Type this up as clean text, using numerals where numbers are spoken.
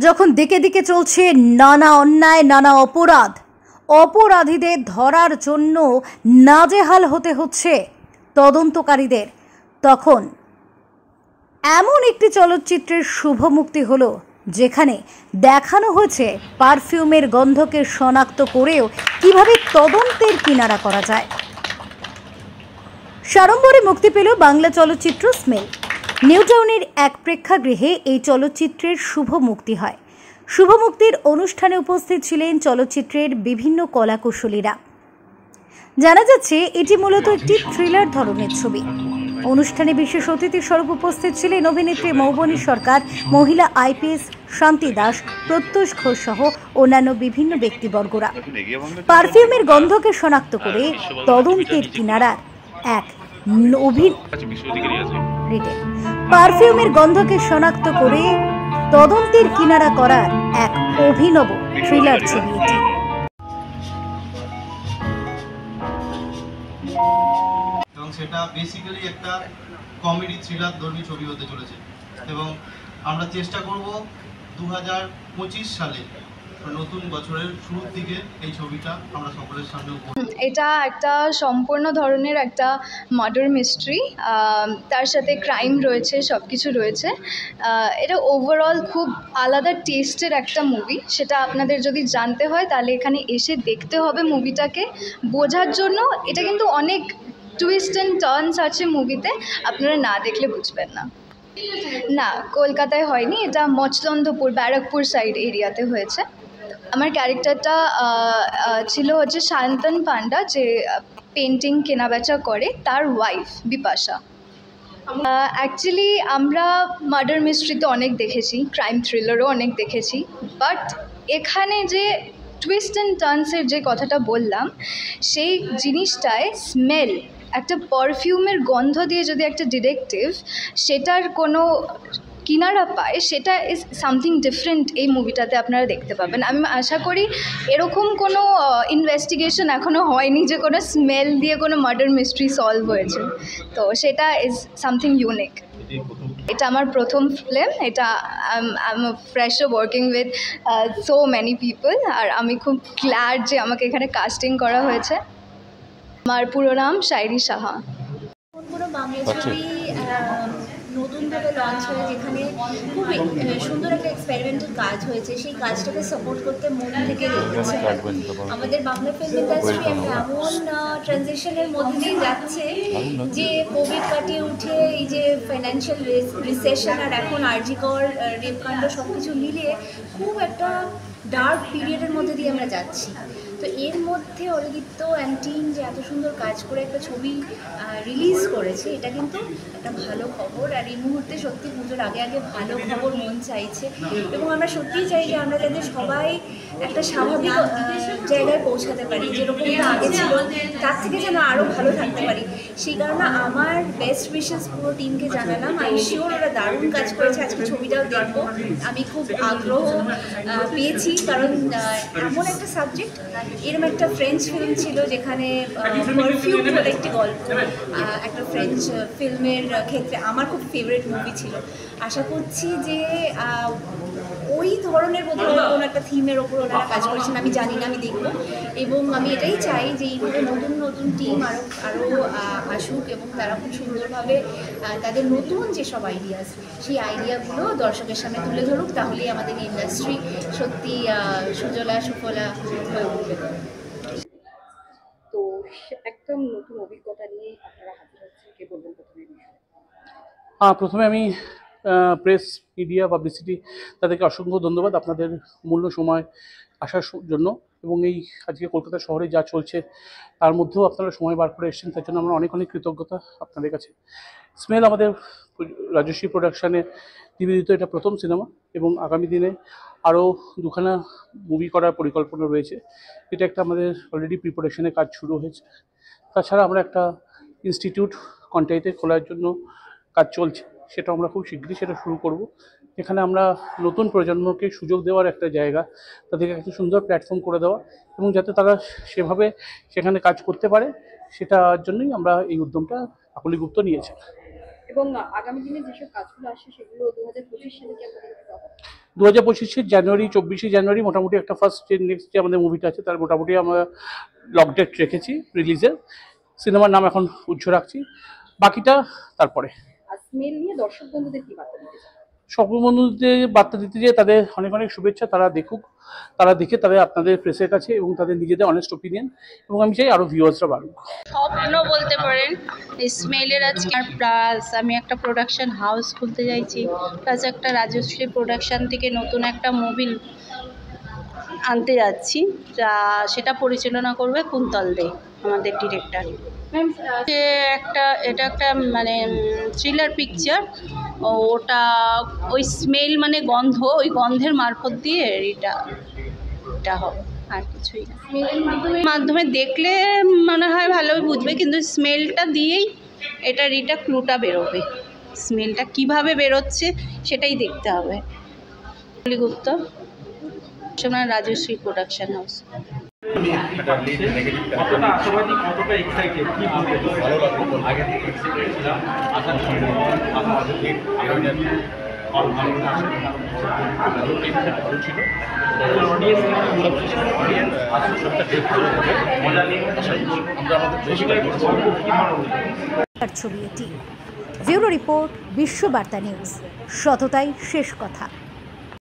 যখন দিকে দিকে চলছে নানা অন্যায়, নানা অপরাধ, অপরাধীদের ধরার জন্য নাজেহাল হতে হচ্ছে তদন্তকারীদের, তখন এমন একটি চলচ্চিত্রের শুভ মুক্তি হলো যেখানে দেখানো হয়েছে পারফিউমের গন্ধকে শনাক্ত করেও কিভাবে তদন্তের কিনারা করা যায়। সাড়ম্বরে মুক্তি পেল বাংলা চলচ্চিত্র স্মেল। নিউ টাউনের এক প্রেক্ষাগৃহে এই চলচ্চিত্রের শুভ মুক্তি হয়। শুভ মুক্তির অনুষ্ঠানে উপস্থিত ছিলেন চলচ্চিত্রের বিভিন্ন কলাকুশলীরা। জানা যাচ্ছে এটি মূলত একটি থ্রিলার ধরনের ছবি। অনুষ্ঠানে বিশেষ অতিথি স্বরূপ উপস্থিত ছিলেন অভিনেত্রী মৌবনী সরকার, মহিলা আইপিএস শান্তি দাস, প্রত্যুষ ঘোষ সহ অন্যান্য বিভিন্ন ব্যক্তিবর্গরা। পারফিউমের গন্ধকে শনাক্ত করে তদন্তের কিনারার এক পারফিউমের গন্ধকে শনাক্ত করে তদন্তের কিনারা করার এক অভিনব থ্রিলার ছবি এটি। এবং সেটা বেসিক্যালি একটা কমেডি থ্রিলার ধর্মী ছবি হতে চলেছে এবং আমরা চেষ্টা করব 2025 সালে নতুন বছরের শুরুর দিকে এই ছবিটা আমরা সকলের সামনে। এটা একটা সম্পূর্ণ ধরনের একটা মার্ডার মিস্ট্রি, তার সাথে ক্রাইম রয়েছে, সব কিছু রয়েছে। এটা ওভারঅল খুব আলাদা টেস্টের একটা মুভি। সেটা আপনাদের যদি জানতে হয় তাহলে এখানে এসে দেখতে হবে মুভিটাকে বোঝার জন্য। এটা কিন্তু অনেক টুইস্ট অ্যান্ড টার্নস আছে মুভিতে, আপনারা না দেখলে বুঝবেন না। না, কলকাতায় হয়নি, এটা মচলন্দপুর ব্যারাকপুর সাইড এরিয়াতে হয়েছে। আমার ক্যারেক্টারটা ছিল হচ্ছে শান্তন পান্ডা, যে পেন্টিং কেনাবেচা করে, তার ওয়াইফ বিপাশা। অ্যাকচুয়ালি আমরা মার্ডার মিস্ট্রি তো অনেক দেখেছি, ক্রাইম থ্রিলারও অনেক দেখেছি, বাট এখানে যে টুইস্ট অ্যান্ড টার্নসের যে কথাটা বললাম, সেই জিনিসটায় স্মেল, একটা পারফিউমের গন্ধ দিয়ে যদি একটা ডিটেকটিভ সেটার কোনো কিনারা পায়, সেটা ইজ সামথিং ডিফারেন্ট। এই মুভিটাতে আপনারা দেখতে পাবেন। আমি আশা করি এরকম কোনো ইনভেস্টিগেশন এখনও হয়নি যে কোনো স্মেল দিয়ে কোনো মার্ডার মিস্ট্রি সলভ হয়েছে, তো সেটা ইজ সামথিং ইউনিক। এটা আমার প্রথম ফিল্ম। এটা I am fresher working with so many people, আর আমি খুব গ্ল্যাড যে আমাকে এখানে কাস্টিং করা হয়েছে। আমার পুরো নাম শায়রি সাহা। কোনো বাংলা ছবি নতুনভাবে লঞ্চ হয়ে যেখানে খুবই সুন্দর একটা এক্সপেরিমেন্টাল কাজ হয়েছে, সেই কাজটাকে সাপোর্ট করতে মন থেকে লেগেছে। আমাদের বাংলা ফিল্ম ইন্ডাস্ট্রি একটা এমন ট্রানজিশনের মধ্যে দিয়ে যাচ্ছে যে কোভিড কাটিয়ে উঠে এই যে ফাইন্যান্সিয়াল রিসেশন আর এখন আরজিকর রেপকাণ্ড সব কিছু মিলিয়ে খুব একটা ডার্ক পিরিয়ডের মধ্যে দিয়ে আমরা যাচ্ছি। তো এর মধ্যে অরিদিত্য অ্যান্ড টিম যে এত সুন্দর কাজ করে একটা ছবি রিলিজ করেছে, এটা কিন্তু একটা ভালো খবর। আর এই মুহূর্তে সত্যি পুজোর আগে আগে ভালো খবর মন চাইছে, এবং আমরা সত্যিই চাই যে আমরা যাতে সবাই একটা স্বাভাবিক জায়গায় পৌঁছাতে পারি, যেরকমটা আগে ছিল তার থেকে যেন আরও ভালো থাকতে পারি। সেই কারণে আমার বেস্ট উইশেস পুরো টিমকে জানালাম। আই শিওর ওরা দারুণ কাজ করেছে, আজকে ছবিটাও দেখবো। আমি খুব আগ্রহ পেয়েছি, কারণ এমন একটা সাবজেক্ট, এরকম একটা ফ্রেঞ্চ ফিল্ম ছিল যেখানে পারফিউম বলে একটি গল্প, একটা ফ্রেঞ্চ ফিল্মের ক্ষেত্রে আমার খুব ফেভারিট মুভি ছিল। আশা করছি যে ওই ধরনের বোধহয় কোনো একটা থিমের ওপর ওনারা কাজ করেছেন, আমি জানি না, আমি দেখব। এবং আমি এটাই চাই যে এইভাবে নতুন নতুন টিম আরও আসুক এবং তারা খুব সুন্দরভাবে তাদের নতুন যেসব আইডিয়াস, সেই আইডিয়াগুলো দর্শকের সামনে তুলে ধরুক, তাহলেই আমাদের ইন্ডাস্ট্রি সত্যি সুজলা সুফলা হয়ে উঠবে। তো একদম নতুন অভিজ্ঞতা নিয়ে আপনারা হাজির হচ্ছেন, কে বলবেন প্রথমে আমি প্রেস মিডিয়া পাবলিসিটি তাদেরকে অসংখ্য ধন্যবাদ আপনাদের মূল্য সময় আসার জন্য, এবং এই আজকে কলকাতা শহরে যা চলছে তার মধ্যেও আপনারা সময় বার করে এসেছেন, তার জন্য আমরা অনেক অনেক কৃতজ্ঞতা আপনাদের কাছে। স্মেল আমাদের রাজশ্রী প্রোডাকশানে নিবেদিত এটা প্রথম সিনেমা, এবং আগামী দিনে আরও দুখানা মুভি করার পরিকল্পনা রয়েছে। এটা একটা আমাদের অলরেডি প্রিপারেশনের কাজ শুরু হয়েছে। তাছাড়া আমরা একটা ইনস্টিটিউট কন্টাইতে খোলার জন্য কাজ চলছে, সেটা আমরা খুব শীঘ্রই সেটা শুরু করব। এখানে আমরা নতুন প্রজন্মকে সুযোগ দেওয়ার একটা জায়গা, তাদেরকে একটা সুন্দর প্ল্যাটফর্ম করে দেওয়া, এবং যাতে তারা সেভাবে সেখানে কাজ করতে পারে, সেটার জন্যই আমরা এই উদ্যমটা কাকলিগুপ্ত নিয়েছি। এবং আগামী দিনে যেসব কাজগুলো আসছে সেগুলো 2025 সালে কি আপনাদের 2025 জানুয়ারি 24 জানুয়ারি মোটামুটি একটা ফার্স্ট যে নেক্সট যে আমাদের মুভিটা আছে তার মোটামুটি আমরা লক ডেট রেখেছি রিলিজের। সিনেমার নাম এখন উচ্চ রাখছি, বাকিটা তারপরে। আর স্মেল নিয়ে দর্শক বন্ধুদের কি বার্তা দিতে চান? সকল বন্ধুদের বার্তা দিতে যে তাদের অনেক অনেক শুভেচ্ছা, তারা দেখুক, তারা দেখে তাদের আপনাদের প্রেসের কাছে এবং তাদের নিজেদের অনেস্ট ওপিনিয়ন, এবং আমি চাই আরও ভিউয়ার্সরা বাড়ুক। স্বপ্ন বলতে পারেন স্মেলের আজকে। আর প্লাস আমি একটা প্রোডাকশন হাউস খুলতে চাইছি, প্লাস একটা রাজশ্রী প্রোডাকশন থেকে নতুন একটা মুভি আনতে যাচ্ছি, যা সেটা পরিচালনা করবে কুন্তল দে আমাদের ডিরেক্টর। এটা একটা মানে থ্রিলার পিকচার, ওটা ওই স্মেল মানে গন্ধ, ওই গন্ধের মারফত দিয়ে এটা হবে, আর কিছুই না। মাধ্যমে দেখলে মনে হয় ভালোই বুঝবে, কিন্তু স্মেলটা দিয়েই এটা ক্লুটা বেরোবে। স্মেলটা কিভাবে বেরোচ্ছে সেটাই দেখতে হবে। গুপ্ত, রাজশ্রী প্রোডাকশন হাউস। ছবি এটি। Bureau report, বিশ্ববার্তা news. সততাই শেষ কথা।